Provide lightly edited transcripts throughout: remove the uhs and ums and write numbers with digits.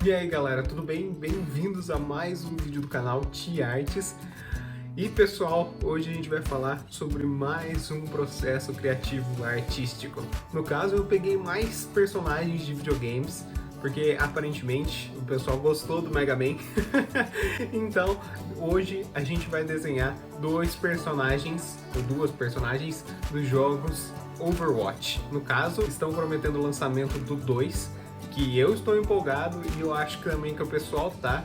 E aí galera, tudo bem? Bem-vindos a mais um vídeo do canal T-Arts. E pessoal, hoje a gente vai falar sobre mais um processo criativo artístico. No caso, eu peguei mais personagens de videogames, porque aparentemente o pessoal gostou do Mega Man. Então, hoje a gente vai desenhar duas personagens dos jogos Overwatch. No caso, estão prometendo o lançamento do 2, que eu estou empolgado e eu acho que também que o pessoal tá.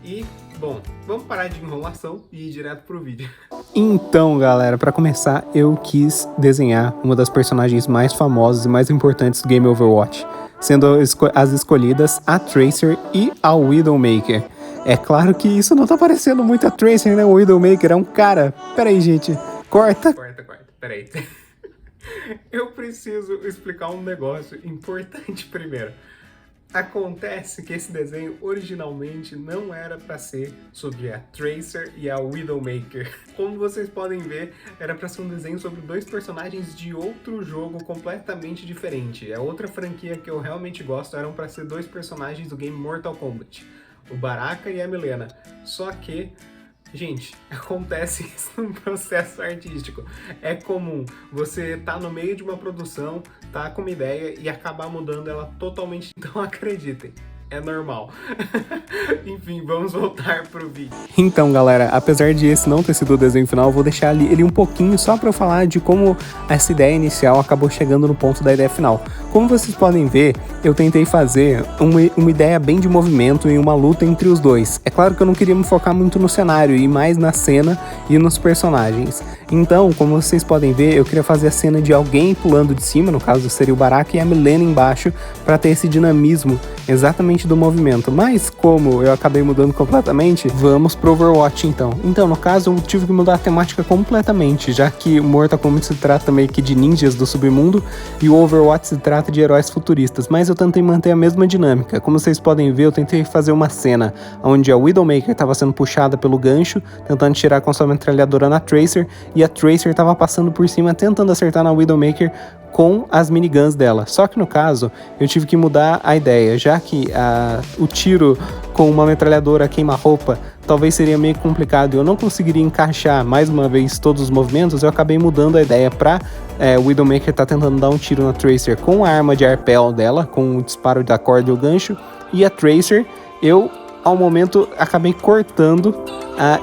E, bom, vamos parar de enrolação e ir direto pro vídeo. Então, galera, para começar, eu quis desenhar uma das personagens mais famosas e mais importantes do game Overwatch, sendo as escolhidas a Tracer e a Widowmaker. É claro que isso não tá parecendo muito a Tracer, né? O Widowmaker é um cara... Pera aí, gente. Corta. Pera aí. Eu preciso explicar um negócio importante primeiro. Acontece que esse desenho originalmente não era para ser sobre a Tracer e a Widowmaker. Como vocês podem ver, era para ser um desenho sobre dois personagens de outro jogo completamente diferente. É outra franquia que eu realmente gosto, eram para ser dois personagens do game Mortal Kombat, o Baraka e a Milena. Só que, gente, acontece isso no processo artístico. É comum você tá no meio de uma produção, tá com uma ideia e acabar mudando ela totalmente. Então acreditem, é normal. Enfim, vamos voltar pro vídeo. Então, galera, apesar de esse não ter sido o desenho final, eu vou deixar ele um pouquinho só pra eu falar de como essa ideia inicial acabou chegando no ponto da ideia final. Como vocês podem ver, eu tentei fazer uma ideia bem de movimento e uma luta entre os dois. É claro que eu não queria me focar muito no cenário, e mais na cena e nos personagens. Então, como vocês podem ver, eu queria fazer a cena de alguém pulando de cima, no caso seria o Baraka, e a Milena embaixo, para ter esse dinamismo exatamente do movimento. Mas como eu acabei mudando completamente, vamos pro Overwatch então. Então, no caso, eu tive que mudar a temática completamente, já que o Mortal Kombat se trata meio que de ninjas do submundo e o Overwatch se trata de heróis futuristas, mas eu tentei manter a mesma dinâmica. Como vocês podem ver, eu tentei fazer uma cena onde a Widowmaker estava sendo puxada pelo gancho, tentando tirar com sua metralhadora na Tracer, e a Tracer estava passando por cima, tentando acertar na Widowmaker com as miniguns dela. Só que no caso, eu tive que mudar a ideia, já que o tiro com uma metralhadora queima-roupa talvez seria meio complicado e eu não conseguiria encaixar mais uma vez todos os movimentos. Eu acabei mudando a ideia para o Widowmaker tá tentando dar um tiro na Tracer com a arma de arpel dela, com o disparo da corda e o gancho, e a Tracer, ao momento, acabei cortando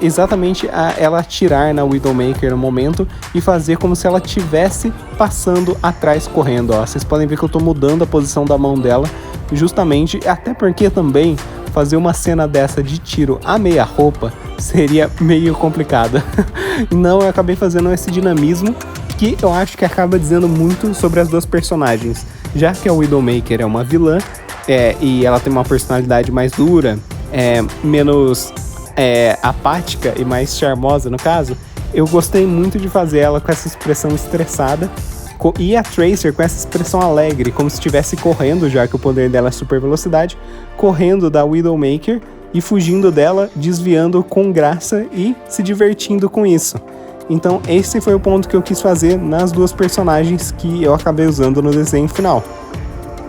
exatamente ela atirar na Widowmaker no momento e fazer como se ela estivesse passando atrás correndo. Ó. Vocês podem ver que eu tô mudando a posição da mão dela, justamente, até porque também fazer uma cena dessa de tiro a meia roupa seria meio complicado. Não, eu acabei fazendo esse dinamismo que eu acho que acaba dizendo muito sobre as duas personagens, já que a Widowmaker é uma vilã e ela tem uma personalidade mais dura, menos apática e mais charmosa no caso. Eu gostei muito de fazer ela com essa expressão estressada e a Tracer com essa expressão alegre, como se estivesse correndo, já que o poder dela é super velocidade, correndo da Widowmaker e fugindo dela, desviando com graça e se divertindo com isso. Então esse foi o ponto que eu quis fazer nas duas personagens que eu acabei usando no desenho final.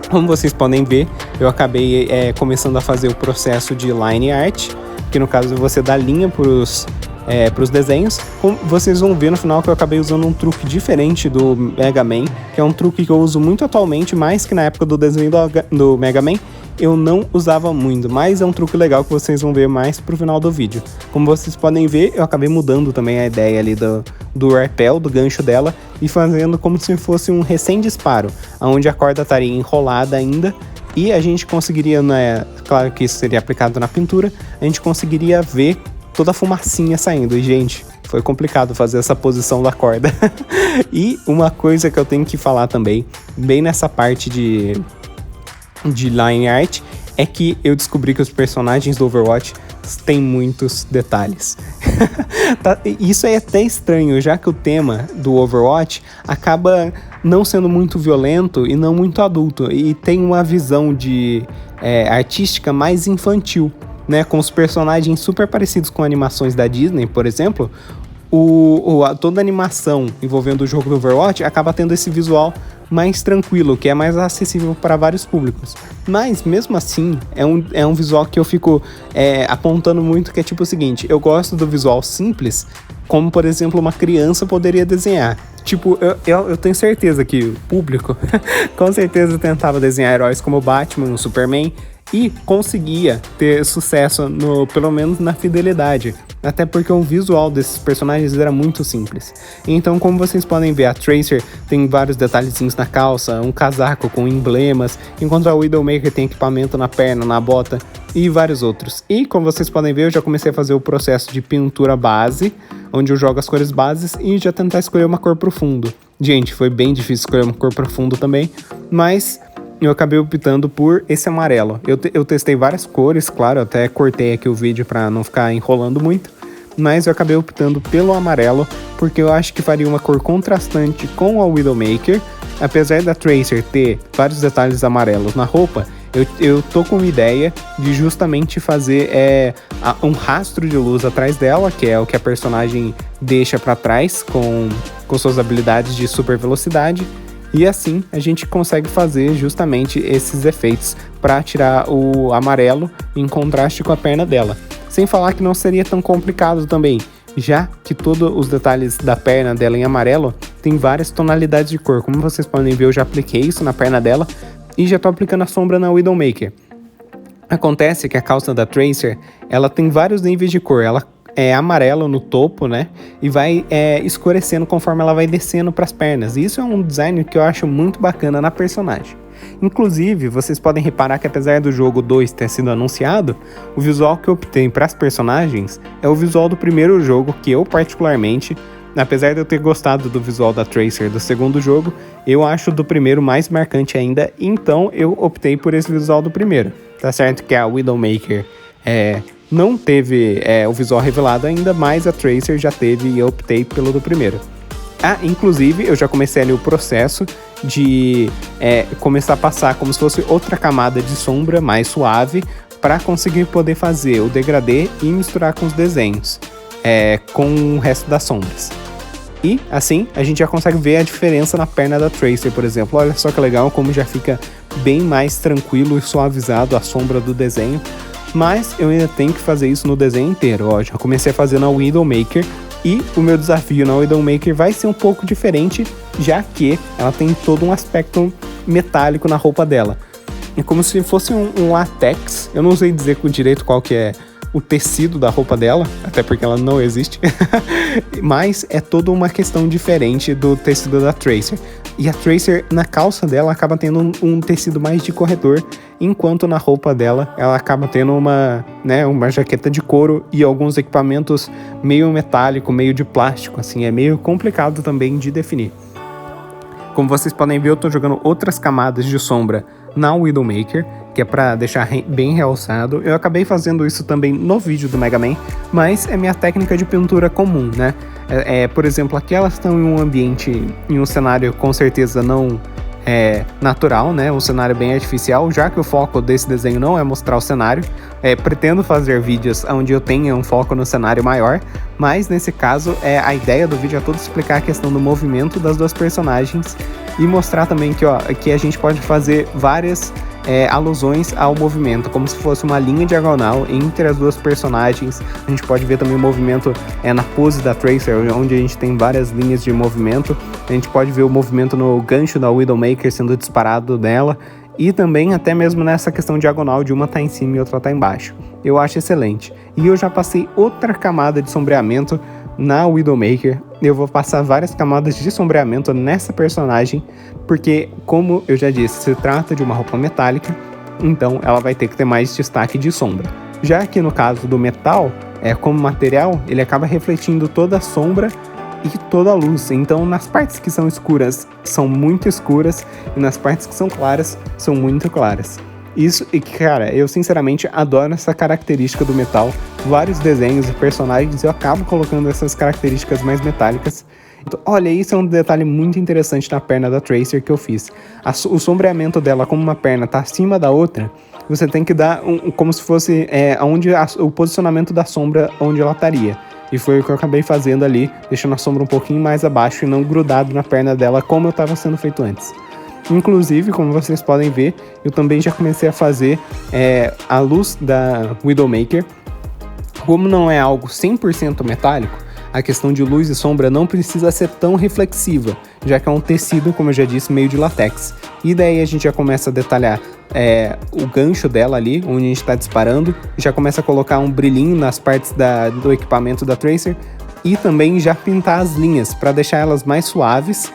Como vocês podem ver, eu acabei começando a fazer o processo de line art, que no caso você dá linha para os desenhos. Como vocês vão ver no final que eu acabei usando um truque diferente do Mega Man, que é um truque que eu uso muito atualmente, mais que na época do desenho do Mega Man eu não usava muito, mas é um truque legal que vocês vão ver mais pro final do vídeo. Como vocês podem ver, eu acabei mudando também a ideia ali do arpel, do gancho dela, e fazendo como se fosse um recém-disparo, onde a corda estaria enrolada ainda, e a gente conseguiria, claro que isso seria aplicado na pintura, a gente conseguiria ver toda a fumacinha saindo. E, gente, foi complicado fazer essa posição da corda. E uma coisa que eu tenho que falar também, bem nessa parte de line art, é que eu descobri que os personagens do Overwatch têm muitos detalhes. Isso é até estranho, já que o tema do Overwatch acaba não sendo muito violento e não muito adulto, e tem uma visão artística mais infantil, né? Com os personagens super parecidos com animações da Disney, por exemplo. Toda a animação envolvendo o jogo do Overwatch acaba tendo esse visual mais tranquilo, que é mais acessível para vários públicos. Mas, mesmo assim, é um visual que eu fico apontando muito, que é tipo o seguinte: eu gosto do visual simples, como, por exemplo, uma criança poderia desenhar. Tipo, eu tenho certeza que o público, com certeza, tentava desenhar heróis como o Batman, o Superman, e conseguia ter sucesso, pelo menos na fidelidade. Até porque o visual desses personagens era muito simples. Então, como vocês podem ver, a Tracer tem vários detalhezinhos na calça, um casaco com emblemas, enquanto a Widowmaker tem equipamento na perna, na bota e vários outros. E como vocês podem ver, eu já comecei a fazer o processo de pintura base, onde eu jogo as cores bases e já tentar escolher uma cor pro fundo. Gente, foi bem difícil escolher uma cor pro fundo também, mas eu acabei optando por esse amarelo. Eu testei várias cores, claro, até cortei aqui o vídeo para não ficar enrolando muito, mas eu acabei optando pelo amarelo, porque eu acho que faria uma cor contrastante com a Widowmaker. Apesar da Tracer ter vários detalhes amarelos na roupa, eu tô com uma ideia de justamente fazer um rastro de luz atrás dela, que é o que a personagem deixa para trás com suas habilidades de super velocidade. E assim a gente consegue fazer justamente esses efeitos para tirar o amarelo em contraste com a perna dela. Sem falar que não seria tão complicado também, já que todos os detalhes da perna dela em amarelo tem várias tonalidades de cor. Como vocês podem ver, eu já apliquei isso na perna dela e já tô aplicando a sombra na Widowmaker. Acontece que a calça da Tracer, ela tem vários níveis de cor. Ela é amarelo no topo, né? E vai escurecendo conforme ela vai descendo para as pernas. E isso é um design que eu acho muito bacana na personagem. Inclusive, vocês podem reparar que apesar do jogo 2 ter sido anunciado, o visual que eu optei para as personagens é o visual do primeiro jogo, que eu particularmente, apesar de eu ter gostado do visual da Tracer do segundo jogo, eu acho do primeiro mais marcante ainda, então eu optei por esse visual do primeiro. Tá certo que a Widowmaker não teve o visual revelado ainda, mas a Tracer já teve e eu optei pelo do primeiro. Inclusive, eu já comecei ali o processo de começar a passar como se fosse outra camada de sombra mais suave para conseguir poder fazer o degradê e misturar com os desenhos, com o resto das sombras. E assim a gente já consegue ver a diferença na perna da Tracer, por exemplo. Olha só que legal como já fica bem mais tranquilo e suavizado a sombra do desenho. Mas eu ainda tenho que fazer isso no desenho inteiro. Já comecei a fazer na Widowmaker e o meu desafio na Widowmaker vai ser um pouco diferente, já que ela tem todo um aspecto metálico na roupa dela. É como se fosse um látex. Eu não sei dizer com direito qual que é o tecido da roupa dela, até porque ela não existe, mas é toda uma questão diferente do tecido da Tracer. E a Tracer, na calça dela, acaba tendo um tecido mais de corredor, enquanto na roupa dela, ela acaba tendo uma jaqueta de couro e alguns equipamentos meio metálico, meio de plástico, assim, é meio complicado também de definir. Como vocês podem ver, eu tô jogando outras camadas de sombra na Widowmaker, que é para deixar bem realçado. Eu acabei fazendo isso também no vídeo do Mega Man, mas é minha técnica de pintura comum, né? Por exemplo, aqui elas estão em um ambiente, em um cenário com certeza não natural, né? Um cenário bem artificial, já que o foco desse desenho não é mostrar o cenário. Pretendo fazer vídeos onde eu tenha um foco no cenário maior, mas nesse caso a ideia do vídeo é toda explicar a questão do movimento das duas personagens e mostrar também que a gente pode fazer várias alusões ao movimento, como se fosse uma linha diagonal entre as duas personagens. A gente pode ver também o movimento na pose da Tracer, onde a gente tem várias linhas de movimento. A gente pode ver o movimento no gancho da Widowmaker sendo disparado dela, e também até mesmo nessa questão diagonal de uma tá em cima e outra tá embaixo. Eu acho excelente. E eu já passei outra camada de sombreamento na Widowmaker. Eu vou passar várias camadas de sombreamento nessa personagem, porque, como eu já disse, se trata de uma roupa metálica, então ela vai ter que ter mais destaque de sombra. Já que no caso do metal, como material, ele acaba refletindo toda a sombra e toda a luz. Então, nas partes que são escuras, são muito escuras, e nas partes que são claras, são muito claras. Isso, e cara, eu sinceramente adoro essa característica do metal. Vários desenhos e personagens eu acabo colocando essas características mais metálicas. Então, olha, isso é um detalhe muito interessante na perna da Tracer que eu fiz. O sombreamento dela, como uma perna tá acima da outra, você tem que dar como se fosse o posicionamento da sombra onde ela estaria. E foi o que eu acabei fazendo ali, deixando a sombra um pouquinho mais abaixo e não grudado na perna dela como eu estava sendo feito antes. Inclusive, como vocês podem ver, eu também já comecei a fazer a luz da Widowmaker. Como não é algo 100% metálico, a questão de luz e sombra não precisa ser tão reflexiva, já que é um tecido, como eu já disse, meio de látex. E daí a gente já começa a detalhar o gancho dela ali, onde a gente está disparando, já começa a colocar um brilhinho nas partes do equipamento da Tracer e também já pintar as linhas para deixar elas mais suaves.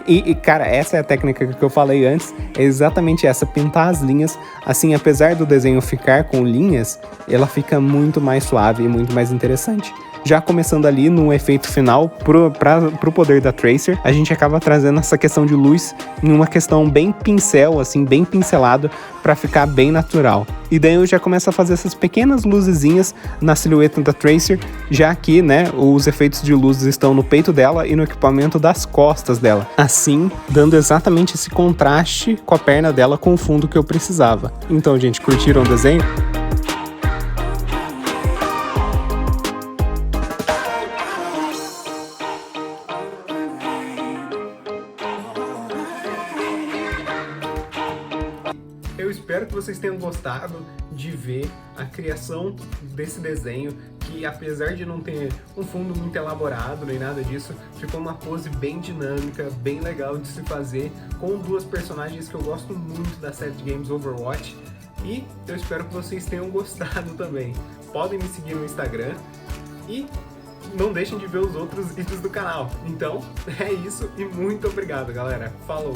E, cara, essa é a técnica que eu falei antes, é exatamente essa, pintar as linhas. Assim, apesar do desenho ficar com linhas, ela fica muito mais suave e muito mais interessante. Já começando ali no efeito final, pro poder da Tracer, a gente acaba trazendo essa questão de luz em uma questão bem pincel, assim, bem pincelado, para ficar bem natural. E daí eu já começo a fazer essas pequenas luzezinhas na silhueta da Tracer, já que, né, os efeitos de luz estão no peito dela e no equipamento das costas dela. Assim, dando exatamente esse contraste com a perna dela com o fundo que eu precisava. Então, gente, curtiram o desenho? Eu espero que vocês tenham gostado de ver a criação desse desenho, que apesar de não ter um fundo muito elaborado nem nada disso, ficou uma pose bem dinâmica, bem legal de se fazer, com duas personagens que eu gosto muito da série de games Overwatch, e eu espero que vocês tenham gostado também. Podem me seguir no Instagram e não deixem de ver os outros vídeos do canal. Então, é isso e muito obrigado, galera. Falou!